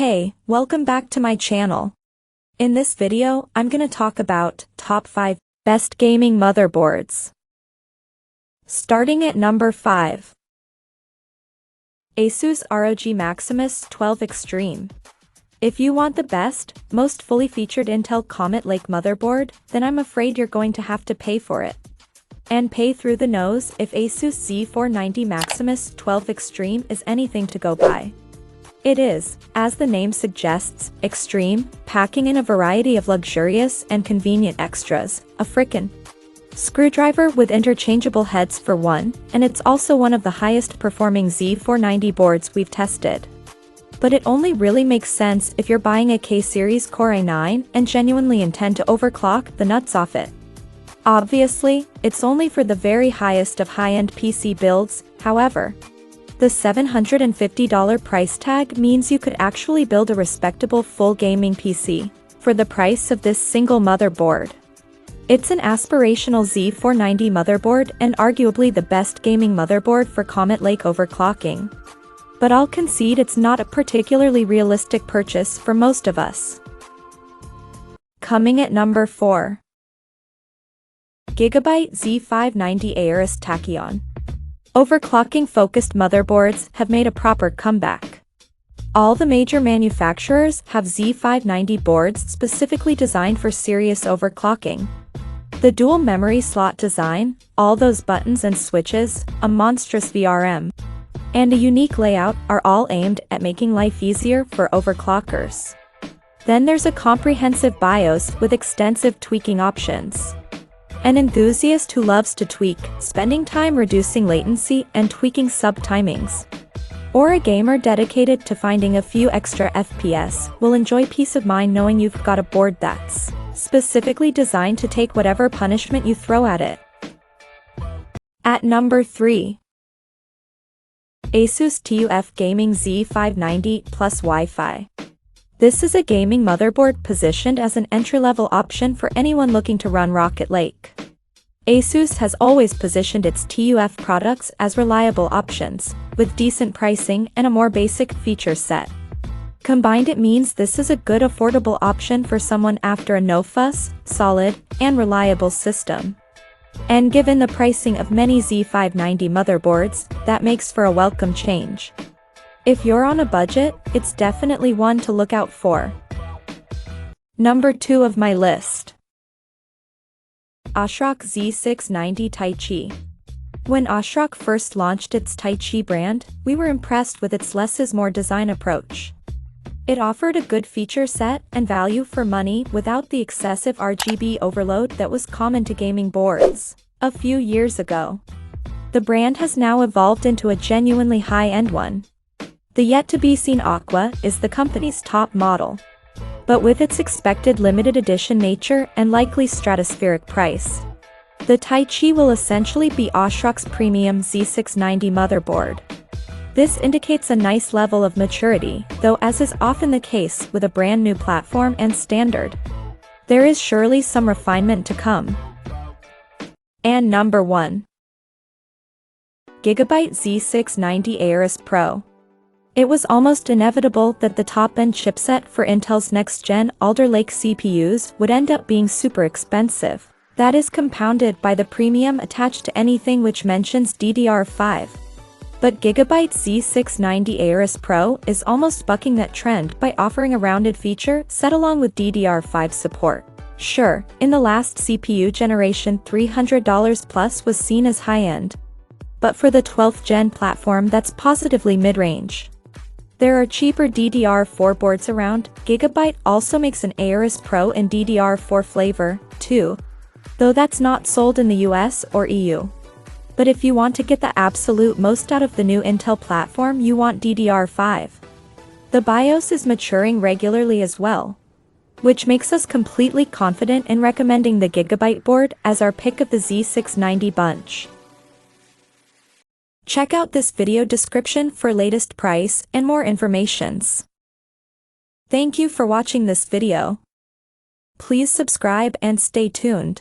Hey, welcome back to my channel. In this video, I'm gonna talk about top 5 best gaming motherboards. Starting at number 5. Asus ROG Maximus 12 Extreme. If you want the best, most fully featured Intel Comet Lake motherboard, then I'm afraid you're going to have to pay for it. And pay through the nose if Asus Z490 Maximus 12 Extreme is anything to go by. It is, as the name suggests, extreme, packing in a variety of luxurious and convenient extras, a frickin' screwdriver with interchangeable heads for one, and it's also one of the highest performing Z490 boards we've tested. But it only really makes sense if you're buying a K-series Core i9 and genuinely intend to overclock the nuts off it. Obviously, it's only for the very highest of high-end PC builds, however. The $750 price tag means you could actually build a respectable full gaming PC for the price of this single motherboard. It's an aspirational Z490 motherboard and arguably the best gaming motherboard for Comet Lake overclocking. But I'll concede it's not a particularly realistic purchase for most of us. Coming at number 4. Gigabyte Z590 Aorus Tachyon. Overclocking-focused motherboards have made a proper comeback. All the major manufacturers have Z590 boards specifically designed for serious overclocking. The dual memory slot design, all those buttons and switches, a monstrous VRM, and a unique layout are all aimed at making life easier for overclockers. Then there's a comprehensive BIOS with extensive tweaking options. An enthusiast who loves to tweak, spending time reducing latency and tweaking sub-timings. Or a gamer dedicated to finding a few extra FPS will enjoy peace of mind knowing you've got a board that's specifically designed to take whatever punishment you throw at it. At number 3. Asus TUF Gaming Z590 Plus Wi-Fi. This is a gaming motherboard positioned as an entry-level option for anyone looking to run Rocket Lake. Asus has always positioned its TUF products as reliable options, with decent pricing and a more basic feature set. Combined, it means this is a good affordable option for someone after a no-fuss, solid, and reliable system. And given the pricing of many Z590 motherboards, that makes for a welcome change. If you're on a budget, it's definitely one to look out for. Number 2 of my list. ASRock Z690 Taichi. When ASRock first launched its Taichi brand, we were impressed with its less is more design approach. It offered a good feature set and value for money without the excessive RGB overload that was common to gaming boards a few years ago. The brand has now evolved into a genuinely high-end one. The yet-to-be-seen Aqua is the company's top model. But with its expected limited edition nature and likely stratospheric price, the Taichi will essentially be ASRock's premium Z690 motherboard. This indicates a nice level of maturity, though as is often the case with a brand new platform and standard, there is surely some refinement to come. And number 1. Gigabyte Z690 Aorus Pro. It was almost inevitable that the top-end chipset for Intel's next-gen Alder Lake CPUs would end up being super expensive. That is compounded by the premium attached to anything which mentions DDR5. But Gigabyte Z690 Aorus Pro is almost bucking that trend by offering a rounded feature set along with DDR5 support. Sure, in the last CPU generation $300 plus was seen as high-end. But for the 12th gen platform that's positively mid-range. There are cheaper DDR4 boards around. Gigabyte also makes an Aorus Pro in DDR4 flavor, too, though that's not sold in the US or EU. But if you want to get the absolute most out of the new Intel platform, you want DDR5. The BIOS is maturing regularly as well, which makes us completely confident in recommending the Gigabyte board as our pick of the Z690 bunch. Check out this video description for latest price and more informations. Thank you for watching this video. Please subscribe and stay tuned.